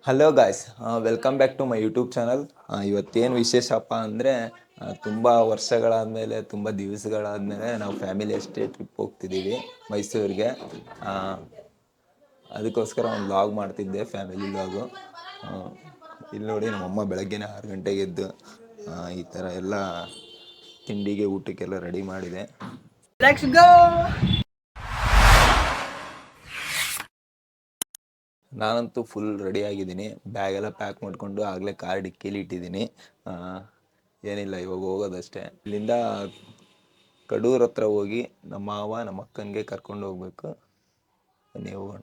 Hello guys, welcome back to my YouTube channel. ಇವತ್ತೇನು ವಿಶೇಷಪ್ಪ ಅಂದರೆ ತುಂಬ ವರ್ಷಗಳಾದಮೇಲೆ ತುಂಬ ದಿವಸಗಳಾದಮೇಲೆ ನಾವು ಫ್ಯಾಮಿಲಿ ಅಷ್ಟೇ ಟ್ರಿಪ್ ಹೋಗ್ತಿದ್ದೀವಿ ಮೈಸೂರಿಗೆ. ಅದಕ್ಕೋಸ್ಕರ ಒಂದು ವ್ಲಾಗ್ ಮಾಡ್ತಿದ್ದೆ, ಫ್ಯಾಮಿಲಿ ವ್ಲಾಗು. ಇಲ್ಲಿ ನೋಡಿ, ನಮ್ಮಮ್ಮ ಬೆಳಗ್ಗೆನೇ 6 ಗಂಟೆಗೆ ಎದ್ದು ಈ ಥರ ಎಲ್ಲ ತಿಂಡಿಗೆ ಊಟಕ್ಕೆಲ್ಲ ರೆಡಿ ಮಾಡಿದೆ. Let's go. ನಾನಂತೂ ಫುಲ್ ರೆಡಿ ಆಗಿದ್ದೀನಿ. ಬ್ಯಾಗೆಲ್ಲ ಪ್ಯಾಕ್ ಮಾಡಿಕೊಂಡು ಆಗಲೇ ಕಾರ್ ಡಿಕ್ಕಿಲಿ ಇಟ್ಟಿದ್ದೀನಿ. ಏನಿಲ್ಲ, ಇವಾಗ ಹೋಗೋದಷ್ಟೇ. ಇಲ್ಲಿಂದ ಕಡೂರ್ ಹತ್ರ ಹೋಗಿ ನಮ್ಮ ಮಾವ ನಮ್ಮ ಅಕ್ಕನಿಗೆ ಕರ್ಕೊಂಡು ಹೋಗ್ಬೇಕು. ಬನ್ನಿ ಹೋಗೋಣ.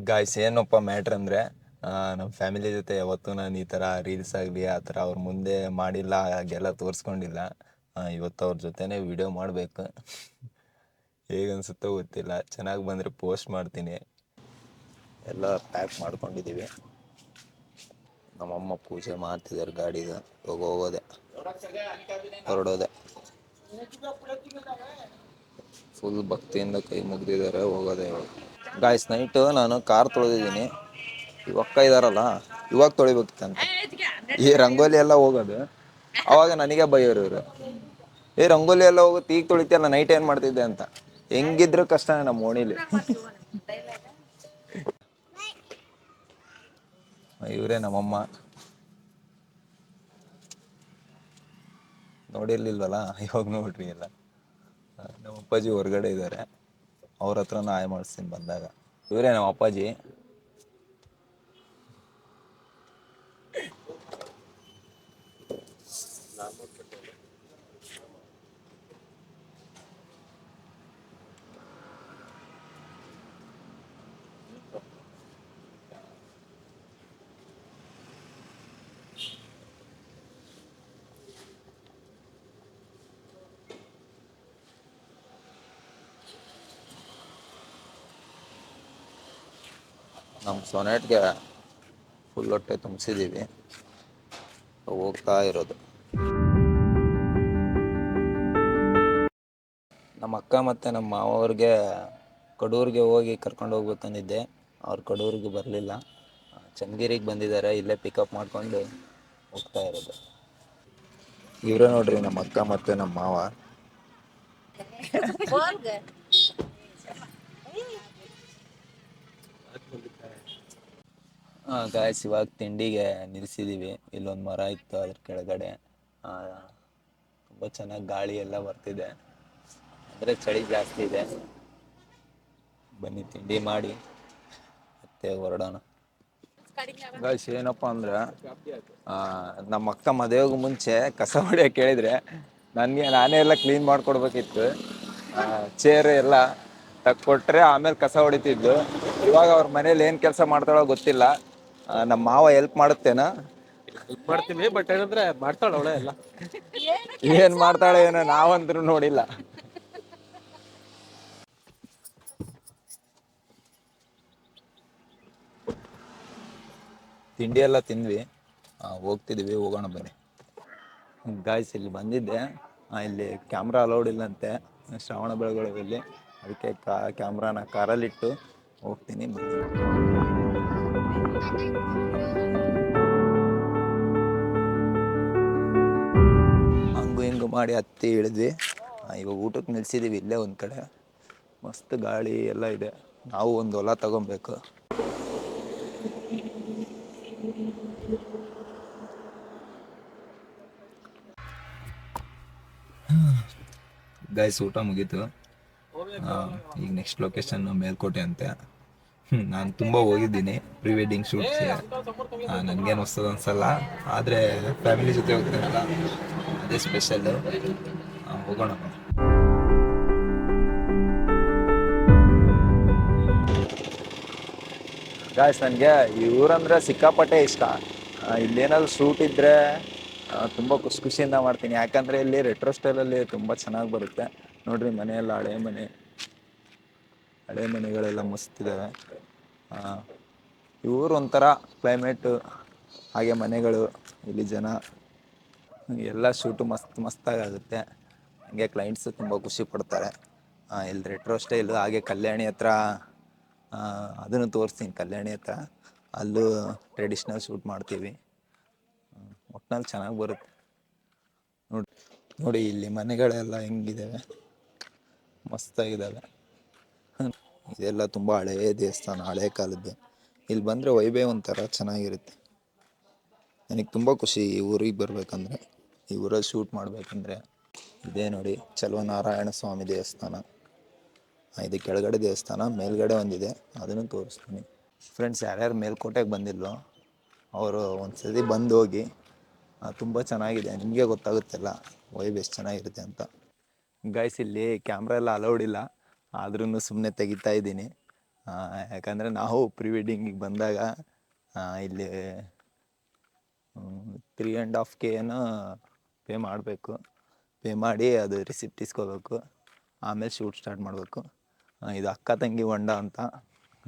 ಗಾಯ್ಸ್, ಏನಪ್ಪ ಮ್ಯಾಟ್ರ್ ಅಂದರೆ, ನಮ್ಮ ಫ್ಯಾಮಿಲಿ ಜೊತೆ ಯಾವತ್ತೂ ನಾನು ಈ ಥರ ರೀಲ್ಸ್ ಆಗಲಿ ಆ ಥರ ಅವ್ರ ಮುಂದೆ ಮಾಡಿಲ್ಲ, ಹಾಗೆಲ್ಲ ತೋರಿಸ್ಕೊಂಡಿಲ್ಲ. ಇವತ್ತು ಅವ್ರ ಜೊತೆನೇ ವಿಡಿಯೋ ಮಾಡಬೇಕು. ಹೇಗನ್ಸುತ್ತೋ ಗೊತ್ತಿಲ್ಲ, ಚೆನ್ನಾಗಿ ಬಂದರೆ ಪೋಸ್ಟ್ ಮಾಡ್ತೀನಿ. ಎಲ್ಲ ಪ್ಯಾಕ್ ಮಾಡ್ಕೊಂಡಿದ್ದೀವಿ. ನಮ್ಮಮ್ಮ ಪೂಜೆ ಮಾಡ್ತಿದ್ದಾರೆ ಗಾಡಿಗೆ. ಹೋಗೋದೆ, ಹೊರಡೋದೆ. ಫುಲ್ ಭಕ್ತಿಯಿಂದ ಕೈ ಮುಗ್ದಿದ್ದಾರೆ, ಹೋಗೋದೆ. ಗಾಯ್ಸ್, ನೈಟು ನಾನು ಕಾರ್ ತೊಳೆದಿದ್ದೀನಿ. ಇವಾಗ ಅಕ್ಕ ಇದ್ದಾರಲ್ಲ, ಇವಾಗ ತೊಳಿಬೇಕಿತ್ತಂತ. ಈ ರಂಗೋಲಿ ಎಲ್ಲ ಹೋಗೋದು, ಅವಾಗ ನನಗೆ ಬೈಯೋರು ಇವರು. ರಂಗೋಲಿ ಎಲ್ಲ ಹೋಗುತ್ತೆ, ಈಗ ತೊಳಿತಿಯಲ್ಲ, ನೈಟ್ ಏನು ಮಾಡ್ತಿದ್ದೆ ಅಂತ. ಹೆಂಗಿದ್ರು ಕಷ್ಟನೇ ನಮ್ಮ ಓಣಿಲಿ. ಇವರೇ ನಮ್ಮಮ್ಮ. ನೋಡಿರ್ಲಿಲ್ವಲ್ಲ, ಇವಾಗ ನೋಡ್ರಿ ಎಲ್ಲ. ನಮ್ಮ ಅಪ್ಪಾಜಿ ಹೊರಗಡೆ ಇದ್ದಾರೆ, ಅವ್ರ ಹತ್ರ ಆಯ್ ಮಾಡಿಸ್ತೀನಿ ಬಂದಾಗ. ಇವರೇ ನಮ್ಮ ಅಪ್ಪಾಜಿ. ನಮ್ಮ ಸೊನೆಟ್ಗೆ ಫುಲ್ ಹೊಟ್ಟೆ ತುಂಬಿಸಿದ್ದೀವಿ, ಹೋಗ್ತಾ ಇರೋದು. ನಮ್ಮ ಅಕ್ಕ ಮತ್ತು ನಮ್ಮ ಮಾವವ್ರಿಗೆ ಕಡೂರಿಗೆ ಹೋಗಿ ಕರ್ಕೊಂಡು ಹೋಗ್ಬೇಕಂದಿದ್ದೆ. ಅವ್ರು ಕಡೂರಿಗೆ ಬರಲಿಲ್ಲ, ಚನ್ನಗಿರಿಗೆ ಬಂದಿದ್ದಾರೆ. ಇಲ್ಲೇ ಪಿಕಪ್ ಮಾಡ್ಕೊಂಡು ಹೋಗ್ತಾ ಇರೋದು. ಇವರೇ ನೋಡ್ರಿ ನಮ್ಮ ಅಕ್ಕ ಮತ್ತು ನಮ್ಮ ಮಾವ. ಗಾಯ್ಸ್, ಇವಾಗ ತಿಂಡಿಗೆ ನಿಲ್ಲಿಸಿದ್ದೀವಿ. ಇಲ್ಲೊಂದು ಮರ ಇತ್ತು, ಅದ್ರ ಕೆಳಗಡೆ ತುಂಬ ಚೆನ್ನಾಗಿ ಗಾಳಿ ಎಲ್ಲ ಬರ್ತಿದೆ, ಅಂದರೆ ಚಳಿ ಜಾಸ್ತಿ ಇದೆ. ಬನ್ನಿ ತಿಂಡಿ ಮಾಡಿ ಮತ್ತೆ ಹೊರಡೋಣ. ಗಾಯ್ಸ್, ಏನಪ್ಪ ಅಂದ್ರೆ, ನಮ್ಮ ಅಕ್ಕ ಮದುವೆಗೂ ಮುಂಚೆ ಕಸ ಹೊಡಿಯೋಕೆ ಕೇಳಿದರೆ ನಾನೇ ಎಲ್ಲ ಕ್ಲೀನ್ ಮಾಡಿಕೊಡ್ಬೇಕಿತ್ತು. ಚೇರ್ ಎಲ್ಲ ತಕ್ಕೊಟ್ರೆ ಆಮೇಲೆ ಕಸ ಹೊಡಿತಿದ್ದು. ಇವಾಗ ಅವ್ರ ಮನೇಲಿ ಏನು ಕೆಲಸ ಮಾಡ್ತಾಳೋ ಗೊತ್ತಿಲ್ಲ. ನಮ್ಮ ಮಾವ ಹೆಲ್ಪ್ ಮಾಡುತ್ತೇನಾ? ಹೆಲ್ಪ್ ಮಾಡ್ತೀನಿ, ಬಟ್ ಏನಂದ್ರೆ ಮಾಡ್ತಾಳೆ ಅವಳೆ ಎಲ್ಲ. ಏನು ಮಾಡ್ತಾಳೆ ಏನೋ, ನಾವಂತರೂ ನೋಡಿಲ್ಲ. ತಿಂಡಿ ಎಲ್ಲ ತಿಂದ್ವಿ, ಹೋಗ್ತಿದ್ದೀವಿ. ಹೋಗೋಣ ಬನ್ನಿ. ಗಾಯ್ಸ್, ಇಲ್ಲಿ ಬಂದಿದ್ದೆ. ಇಲ್ಲಿ ಕ್ಯಾಮ್ರಾ ಅಲೌಡ್ ಇಲ್ಲಂತೆ ಶ್ರಾವಣ ಬೆಳಗೊಳದಲ್ಲಿ. ಅದಕ್ಕೆ ಕ್ಯಾಮ್ರಾನ ಕಾರಲ್ಲಿಟ್ಟು ಹೋಗ್ತೀನಿ. ಹಂಗು ಹಿಂಗು ಮಾಡಿ ಹತ್ತಿ ಇಳಿದ್ವಿ. ಇವಾಗ ಊಟಕ್ಕೆ ನಿಲ್ಸಿದ್ದೀವಿ ಇಲ್ಲೇ ಒಂದು ಕಡೆ. ಮಸ್ತ್ ಗಾಳಿ ಎಲ್ಲ ಇದೆ. ನಾವು ಒಂದು ಹೊಲ ತಗೊಬೇಕು. ಗಾಯ್ಸ್, ಊಟ ಮುಗೀತು. ಈಗ ನೆಕ್ಸ್ಟ್ ಲೊಕೇಶನ್ ಮೇಲ್ಕೋಟೆ ಅಂತೆ. ನಾನು ತುಂಬ ಹೋಗಿದ್ದೀನಿ ಪ್ರೀ ವೆಡ್ಡಿಂಗ್ ಶೂಟ್ಸ್ಗೆ. ನನಗೇನು ಹೊಸದು ಅನ್ಸಲ್ಲ, ಆದರೆ ಫ್ಯಾಮಿಲಿ ಜೊತೆ ಹೋಗ್ತಾರಲ್ಲ, ಅದೇ ಸ್ಪೆಷಲ್ಲು. ಹೋಗೋಣ. ಗಾಯ್ಸ್, ನನಗೆ ಈ ಊರಂದರೆ ಸಿಕ್ಕಾಪಟ್ಟೆ ಇಷ್ಟ. ಇಲ್ಲೇನಾದ್ರು ಶೂಟ್ ಇದ್ದರೆ ತುಂಬ ಖುಷಿಯಿಂದ ಮಾಡ್ತೀನಿ. ಯಾಕಂದರೆ ಇಲ್ಲಿ ರೆಟ್ರೋ ಸ್ಟೈಲಲ್ಲಿ ತುಂಬ ಚೆನ್ನಾಗಿ ಬರುತ್ತೆ. ನೋಡ್ರಿ, ಮನೆಯೆಲ್ಲ ಹಳೆ ಮನೆಗಳೆಲ್ಲ ಮಸ್ತ್ ಇದ್ದಾವೆ. ಈ ಊರು ಒಂಥರ ಕ್ಲೈಮೇಟು, ಹಾಗೆ ಮನೆಗಳು, ಇಲ್ಲಿ ಜನ ಎಲ್ಲ ಶೂಟು ಮಸ್ತಾಗುತ್ತೆ. ಹಾಗೆ ಕ್ಲೈಂಟ್ಸು ತುಂಬ ಖುಷಿ ಪಡ್ತಾರೆ. ಇಲ್ಲಿ ರೆಟ್ರೋ ಸ್ಟೈಲು. ಹಾಗೆ ಕಲ್ಯಾಣಿ ಹತ್ರ ಅದನ್ನು ತೋರಿಸ್ತೀನಿ. ಕಲ್ಯಾಣಿ ಹತ್ರ ಅಲ್ಲೂ ಟ್ರೆಡಿಷ್ನಲ್ ಶೂಟ್ ಮಾಡ್ತೀವಿ. ಒಟ್ನಲ್ಲಿ ಚೆನ್ನಾಗಿ ಬರುತ್ತೆ. ನೋಡಿ ನೋಡಿ ಇಲ್ಲಿ ಮನೆಗಳೆಲ್ಲ ಹೆಂಗಿದ್ದಾವೆ, ಮಸ್ತಾಗಿದ್ದಾವೆ. ಇದೆಲ್ಲ ತುಂಬ ಹಳೆಯ ದೇವಸ್ಥಾನ, ಹಳೆ ಕಾಲದ್ದು. ಇಲ್ಲಿ ಬಂದರೆ ವೈಬೇ ಒಂಥರ ಚೆನ್ನಾಗಿರುತ್ತೆ. ನನಗೆ ತುಂಬ ಖುಷಿ ಈ ಊರಿಗೆ ಬರಬೇಕಂದ್ರೆ, ಈ ಊರಲ್ಲಿ ಶೂಟ್ ಮಾಡಬೇಕಂದ್ರೆ. ಇದೇ ನೋಡಿ ಚಲುವನಾರಾಯಣ ಸ್ವಾಮಿ ದೇವಸ್ಥಾನ. ಇದು ಕೆಳಗಡೆ ದೇವಸ್ಥಾನ, ಮೇಲ್ಗಡೆ ಒಂದಿದೆ, ಅದನ್ನು ತೋರಿಸ್ತೀನಿ. ಫ್ರೆಂಡ್ಸ್, ಯಾರ್ಯಾರು ಮೇಲ್ಕೋಟೆಗೆ ಬಂದಿಲ್ವೋ ಅವರು ಒಂದ್ಸತಿ ಬಂದು ಹೋಗಿ. ತುಂಬ ಚೆನ್ನಾಗಿದೆ, ನಿಮಗೆ ಗೊತ್ತಾಗುತ್ತೆಲ್ಲ ವೈಬ್ ಎಷ್ಟು ಚೆನ್ನಾಗಿರುತ್ತೆ ಅಂತ. ಗೈಸ್, ಇಲ್ಲಿ ಕ್ಯಾಮ್ರಾ ಎಲ್ಲ ಅಲೌಡ್ ಇಲ್ಲ, ಆದ್ರೂ ಸುಮ್ಮನೆ ತೆಗಿತಾ ಇದ್ದೀನಿ. ಯಾಕಂದರೆ ನಾವು ಪ್ರೀ ವೆಡ್ಡಿಂಗಿಗೆ ಬಂದಾಗ ಇಲ್ಲಿ 3.5K ಪೇ ಮಾಡಬೇಕು. ಪೇ ಮಾಡಿ ಅದು ರಿಸಿಪ್ಟ್ ಇಸ್ಕೋಬೇಕು, ಆಮೇಲೆ ಶೂಟ್ ಸ್ಟಾರ್ಟ್ ಮಾಡಬೇಕು. ಇದು ಅಕ್ಕ ತಂಗಿ ಹೊಂಡ ಅಂತ,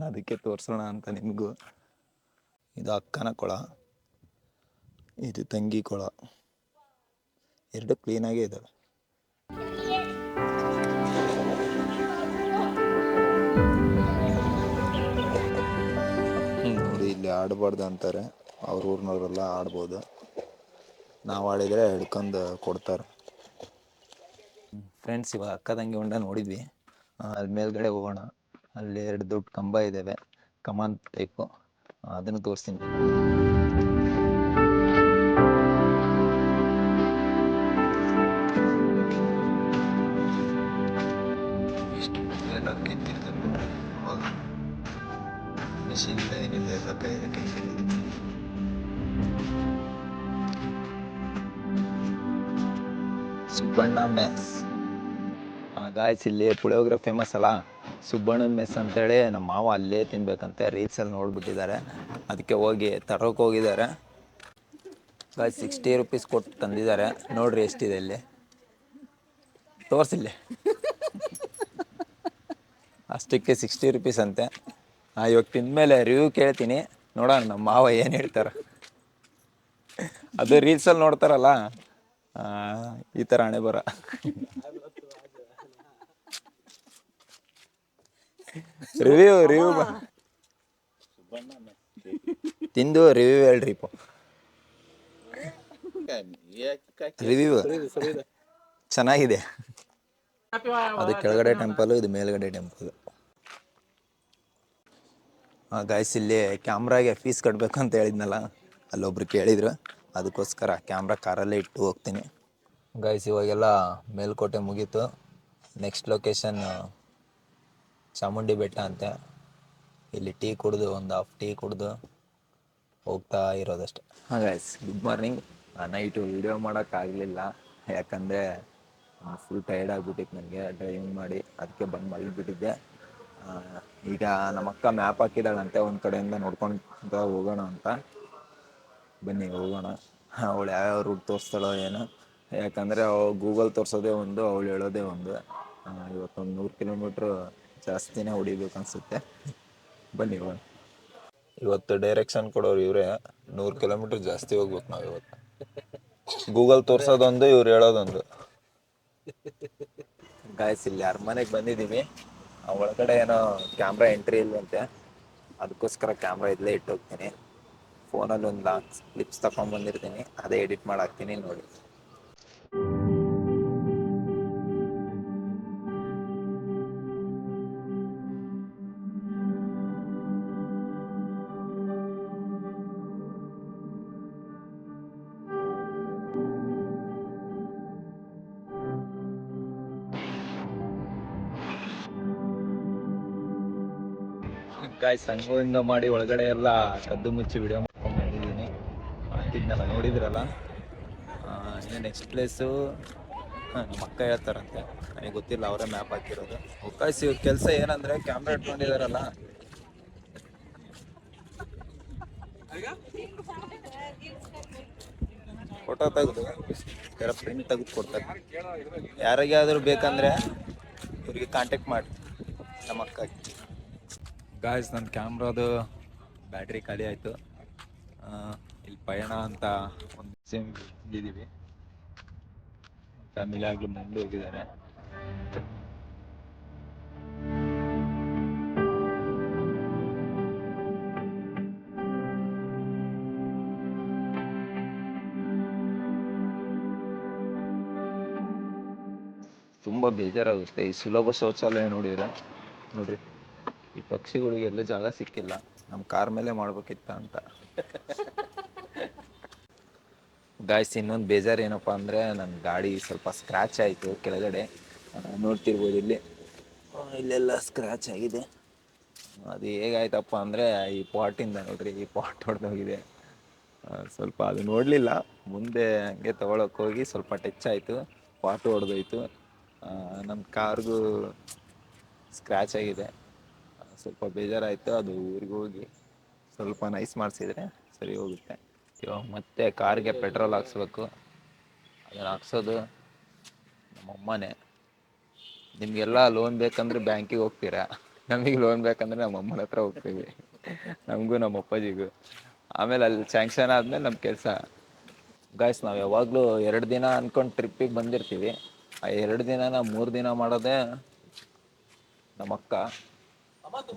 ಅದಕ್ಕೆ ತೋರಿಸೋಣ ಅಂತ ನಿಮಗೂ. ಇದು ಅಕ್ಕನ ಕೊಳ, ಇದು ತಂಗಿ ಕೊಳ, ಎರಡು ಕ್ಲೀನಾಗೇ ಇದ್ದಾವೆ. ನೋಡಿ, ಇಲ್ಲಿ ಆಡಬಾರ್ದು ಅಂತಾರೆ, ಅವ್ರ ಊರಿನವರೆಲ್ಲ ಆಡ್ಬೋದು. ನಾವು ಆಡಿದರೆ ಹಿಡ್ಕೊಂಡು ಕೊಡ್ತಾರೆ. ಫ್ರೆಂಡ್ಸ್, ಇವಾಗ ಅಕ್ಕ ತಂಗಿ ಹೊಂಡ ನೋಡಿದ್ವಿ. ಅಲ್ಲಿ ಮೇಲ್ಗಡೆ ಹೋಗೋಣ. ಅಲ್ಲಿ 2 ದೊಡ್ಡ ಕಂಬ ಇದ್ದಾವೆ, ಕಮಾನ್ ಟೈಪು, ಅದನ್ನು ತೋರಿಸ್ತೀನಿ. ಸುಬ್ಬಣ್ಣ ಮೆಸ್. ಗಾಯ್ಸ್, ಇಲ್ಲಿ ಪುಳಿಯೋಗರೆ ಫೇಮಸ್ ಅಲ್ಲ, ಸುಬ್ಬಣ್ಣನ ಮೆಸ್ ಅಂತೇಳಿ ನಮ್ಮ ಮಾವ ಅಲ್ಲೇ ತಿನ್ಬೇಕಂತೆ ರೀಲ್ಸಲ್ಲಿ ನೋಡ್ಬಿಟ್ಟಿದ್ದಾರೆ. ಅದಕ್ಕೆ ಹೋಗಿ ತರೋಕೆ ಹೋಗಿದ್ದಾರೆ. ಗಾಯ್ಸ್, 60 ರೂಪೀಸ್ ಕೊಟ್ಟು ತಂದಿದ್ದಾರೆ. ನೋಡ್ರಿ ಎಷ್ಟಿದೆ ಇಲ್ಲಿ, ತೋರಿಸಿಲ್ಲ. ಅಷ್ಟಕ್ಕೆ 60 ರೂಪೀಸ್ ಅಂತೆ. ಇವಾಗ ತಿಂದಮೇಲೆ ರಿವ್ಯೂ ಕೇಳ್ತೀನಿ, ನೋಡೋಣ ನಮ್ಮ ಮಾವ ಏನು ಹೇಳ್ತಾರೆ. ಅದು ರೀಲ್ಸಲ್ಲಿ ನೋಡ್ತಾರಲ್ಲ, ಈ ಥರ ಹಣೆ ಬರ. ರಿವ್ಯೂ ತಿಂದು ರಿವ್ಯೂ ಹೇಳ್ರಿಪ್ಪ. ರಿವ್ಯೂ ಚೆನ್ನಾಗಿದೆ. ಅದು ಕೆಳಗಡೆ ಟೆಂಪಲ್, ಇದು ಮೇಲ್ಗಡೆ ಟೆಂಪಲ್. ಗಾಯ್ಸ್, ಇಲ್ಲಿ ಕ್ಯಾಮ್ರಾಗೆ ಫೀಸ್ ಕಟ್ಟಬೇಕು ಅಂತ ಹೇಳಿದ್ನಲ್ಲ, ಅಲ್ಲೊಬ್ರು ಕೇಳಿದ್ರು, ಅದಕ್ಕೋಸ್ಕರ ಕ್ಯಾಮ್ರಾ ಕಾರಲ್ಲೇ ಇಟ್ಟು ಹೋಗ್ತೀನಿ. ಗಾಯ್ಸ್, ಇವಾಗೆಲ್ಲ ಮೇಲ್ಕೋಟೆ ಮುಗೀತು. ನೆಕ್ಸ್ಟ್ ಲೊಕೇಶನ್ ಚಾಮುಂಡಿ ಬೆಟ್ಟ ಅಂತೆ. ಇಲ್ಲಿ ಟೀ ಕುಡಿದು, ಒಂದು ಹಾಫ್ ಟೀ ಕುಡಿದು ಹೋಗ್ತಾ ಇರೋದಷ್ಟೆ. Guys, good morning. Night video ಮಾಡೋಕ್ಕಾಗಲಿಲ್ಲ, ಯಾಕಂದರೆ ಫುಲ್ ಟೈರ್ಡ್ ಆಗಿಬಿಟ್ಟಿತ್ತು ನನಗೆ ಡ್ರೈವಿಂಗ್ ಮಾಡಿ. ಅದಕ್ಕೆ ಬಂದು ಮಲಗಿಬಿಟ್ಟಿದ್ದೆ. ಈಗ ನಮ್ಮ ಅಕ್ಕ ಮ್ಯಾಪ್ ಹಾಕಿದಾಳಂತೆ, ಒಂದು ಕಡೆಯಿಂದ ನೋಡ್ಕೊಂಡು ಹೋಗೋಣ ಅಂತ. ಬನ್ನಿ ಹೋಗೋಣ. ಅವಳು ಯಾವ್ಯಾವ ರೂಟ್ ತೋರಿಸ್ತಾಳೋ ಏನೋ, ಯಾಕಂದರೆ ಗೂಗಲ್ ತೋರಿಸೋದೇ ಒಂದು, ಅವಳು ಹೇಳೋದೇ ಒಂದು. ಇವತ್ತೊಂದು 100 ಕಿಲೋಮೀಟ್ರ್ ಜಾಸ್ತಿನೇ ಹೊಡಿಬೇಕು ಅನಿಸುತ್ತೆ. ಬನ್ನಿ ಹೋಗೋಣ. ಇವತ್ತು ಡೈರೆಕ್ಷನ್ ಕೊಡೋರು ಇವರೇ, 100 ಕಿಲೋಮೀಟ್ರ್ ಜಾಸ್ತಿ ಹೋಗ್ಬೇಕು ನಾವು ಇವತ್ತು. ಗೂಗಲ್ ತೋರಿಸೋದೊಂದು, ಇವ್ರು ಹೇಳೋದೊಂದು. ಗಾಯ್ಸ್, ಇಲ್ಲಿ ಅರಮನೆಗೆ ಬಂದಿದ್ದೀವಿ. ಒಳಗಡೆ ಏನೋ ಕ್ಯಾಮ್ರಾ ಎಂಟ್ರಿ ಇಲ್ವಂತೆ, ಅದಕ್ಕೋಸ್ಕರ ಕ್ಯಾಮ್ರಾ ಇಲ್ಲೇ ಇಟ್ಟು ಹೋಗ್ತೀನಿ. ಫೋನಲ್ಲಿ ಒಂದು ಕ್ಲಿಪ್ಸ್ ತಗೊಂಡ್ಬಂದಿರ್ತೀನಿ, ಅದೇ ಎಡಿಟ್ ಮಾಡಾಕ್ತೀನಿ, ನೋಡಿ. ಗಾಯ್ಸ್, ಸಂಘದಿಂದ ಮಾಡಿ ಒಳಗಡೆ ಎಲ್ಲ ಕದ್ದು ಮುಚ್ಚಿ ವಿಡಿಯೋ ಮಾಡ್ಕೊಂಡು ಬಂದಿದ್ದೀನಿ. ಇದನ್ನೆಲ್ಲ ನೋಡಿದ್ರಲ್ಲ. ಇನ್ನು ನೆಕ್ಸ್ಟ್ ಪ್ಲೇಸು ನಮ್ಮ ಅಕ್ಕ ಹೇಳ್ತಾರಂತೆ, ನನಗೆ ಗೊತ್ತಿಲ್ಲ, ಅವರೇ ಮ್ಯಾಪ್ ಹಾಕಿರೋದು. ಗಾಯ್ಸ್, ಇವ್ರ ಕೆಲಸ ಏನಂದರೆ, ಕ್ಯಾಮ್ರಾ ಇಟ್ಕೊಂಡಿದಾರಲ್ಲ, ಫೋಟೋ ತೆಗೆದು ಪ್ರಿಂಟ್ ತೆಗೆದು ಕೊಡ್ತಾರೆ. ಯಾರಿಗಾದ್ರೂ ಬೇಕಂದರೆ ಇವ್ರಿಗೆ ಕಾಂಟ್ಯಾಕ್ಟ್ ಮಾಡಿ, ನಮ್ಮ ಅಕ್ಕ. ಗಾಯ್ಸ್, ನನ್ನ ಕ್ಯಾಮ್ರಾದು ಬ್ಯಾಟ್ರಿ ಖಾಲಿ ಆಯಿತು. ಇಲ್ಲಿ ಪಯಣ ಅಂತ ಒಂದು ಮ್ಯೂಸಿಯಂ ಇದ್ದೀವಿ. ಫ್ಯಾಮಿಲಿ ಆಗಲಿ ಮುಂದೆ ಹೋಗಿದ್ದಾರೆ. ತುಂಬ ಬೇಜಾರಾಗುತ್ತೆ. ಈ ಸುಲಭ ಶೌಚಾಲಯ ನೋಡಿದ್ರೆ ನೋಡ್ರಿ, ಈ ಪಕ್ಷಿಗಳಿಗೆ ಎಲ್ಲೂ ಜಾಗ ಸಿಕ್ಕಿಲ್ಲ, ನಮ್ಮ ಕಾರ್ ಮೇಲೆ ಮಾಡ್ಬೇಕಿತ್ತ ಅಂತ. ಗಾಯ್ಸ್, ಇನ್ನೊಂದು ಬೇಜಾರು ಏನಪ್ಪ ಅಂದರೆ ನನ್ನ ಗಾಡಿ ಸ್ವಲ್ಪ ಸ್ಕ್ರ್ಯಾಚ್ ಆಯಿತು ಕೆಳಗಡೆ. ನೋಡ್ತಿರ್ಬೋದು ಇಲ್ಲಿ, ಇಲ್ಲೆಲ್ಲ ಸ್ಕ್ರ್ಯಾಚ್ ಆಗಿದೆ. ಅದು ಹೇಗಾಯ್ತಪ್ಪ ಅಂದರೆ ಈ ಪಾಟಿಂದ ನೋಡ್ರಿ, ಈ ಪಾಟ್ ಹೊಡೆದೋಗಿದೆ. ಸ್ವಲ್ಪ ಅದು ನೋಡಲಿಲ್ಲ, ಮುಂದೆ ಹಂಗೆ ತೊಗೊಳಕ್ಕೆ ಹೋಗಿ ಸ್ವಲ್ಪ ಟಚ್ ಆಯಿತು, ಪಾಟು ಹೊಡೆದೋಯ್ತು. ನಮ್ಮ ಕಾರ್ಗೂ ಸ್ಕ್ರ್ಯಾಚ್ ಆಗಿದೆ. ಸ್ವಲ್ಪ ಬೇಜಾರಾಯಿತು. ಅದು ಊರಿಗೆ ಹೋಗಿ ಸ್ವಲ್ಪ ನೈಸ್ ಮಾಡಿಸಿದ್ರೆ ಸರಿ ಹೋಗುತ್ತೆ. ಇವಾಗ ಮತ್ತೆ ಕಾರ್ಗೆ ಪೆಟ್ರೋಲ್ ಹಾಕ್ಸ್ಬೇಕು. ಅದನ್ನು ಹಾಕ್ಸೋದು ನಮ್ಮಮ್ಮನೇ. ನಿಮಗೆಲ್ಲ ಲೋನ್ ಬೇಕಂದ್ರೆ ಬ್ಯಾಂಕಿಗೆ ಹೋಗ್ತೀರಾ, ನಮಗೆ ಲೋನ್ ಬೇಕಂದ್ರೆ ನಮ್ಮ ಅಮ್ಮನ ಹತ್ರ ಹೋಗ್ತೀವಿ, ನಮಗೂ ನಮ್ಮ ಅಪ್ಪಾಜಿಗೂ. ಆಮೇಲೆ ಅಲ್ಲಿ ಸ್ಯಾಂಕ್ಷನ್ ಆದಮೇಲೆ ನಮ್ಮ ಕೆಲಸ. ಗಾಯ್ಸ್, ನಾವು ಯಾವಾಗಲೂ 2 ದಿನ ಅಂದ್ಕೊಂಡು ಟ್ರಿಪ್ಪಿಗೆ ಬಂದಿರ್ತೀವಿ. ಆ 2 ದಿನನ 3 ದಿನ ಮಾಡೋದೇ ನಮ್ಮಕ್ಕ.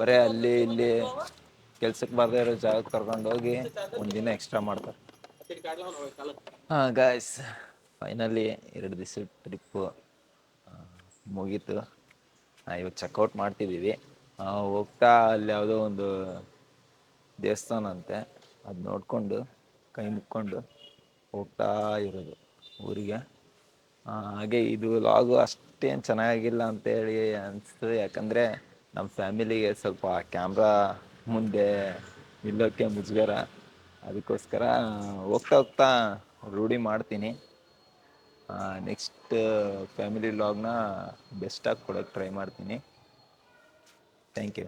ಬರೀ ಅಲ್ಲಿ ಇಲ್ಲಿ ಕೆಲ್ಸಕ್ಕೆ ಬಾರದೇ ಇರೋ ಜಾಗಕ್ಕೆ ಕರ್ಕೊಂಡು ಹೋಗಿ 1 ದಿನ ಎಕ್ಸ್ಟ್ರಾ ಮಾಡ್ತಾರೆ. ಹಾಂ ಗಾಯ್ಸ್, ಫೈನಲಿ 2 ದಿವಸ ಟ್ರಿಪ್ಪು ಮುಗೀತು. ಇವತ್ತು ಚೆಕ್ಔಟ್ ಮಾಡ್ತಿದ್ದೀವಿ. ಹೋಗ್ತಾ ಅಲ್ಲಿ ಯಾವುದೋ ಒಂದು ದೇವಸ್ಥಾನ ಅಂತೆ, ಅದು ನೋಡಿಕೊಂಡು ಕೈ ಮುಕ್ಕೊಂಡು ಹೋಗ್ತಾ ಇರೋದು ಊರಿಗೆ. ಹಾಗೆ ಇದು ಲಾಗು ಅಷ್ಟೇನು ಚೆನ್ನಾಗಿಲ್ಲ ಅಂತೇಳಿ ಅನಿಸ್ತು, ಯಾಕಂದರೆ ನಮ್ಮ ಫ್ಯಾಮಿಲಿಗೆ ಸ್ವಲ್ಪ ಕ್ಯಾಮ್ರಾ ಮುಂದೆ ನಿಲ್ಲೋಕ್ಕೆ ಮುಜುಗರ. ಅದಕ್ಕೋಸ್ಕರ ಹೋಗ್ತಾ ಹೋಗ್ತಾ ರೂಢಿ ಮಾಡ್ತೀನಿ. ನೆಕ್ಸ್ಟ್ ಫ್ಯಾಮಿಲಿ ಲಾಗ್ನ ಬೆಸ್ಟಾಗಿ ಕೊಡೋಕ್ಕೆ ಟ್ರೈ ಮಾಡ್ತೀನಿ. Thank you.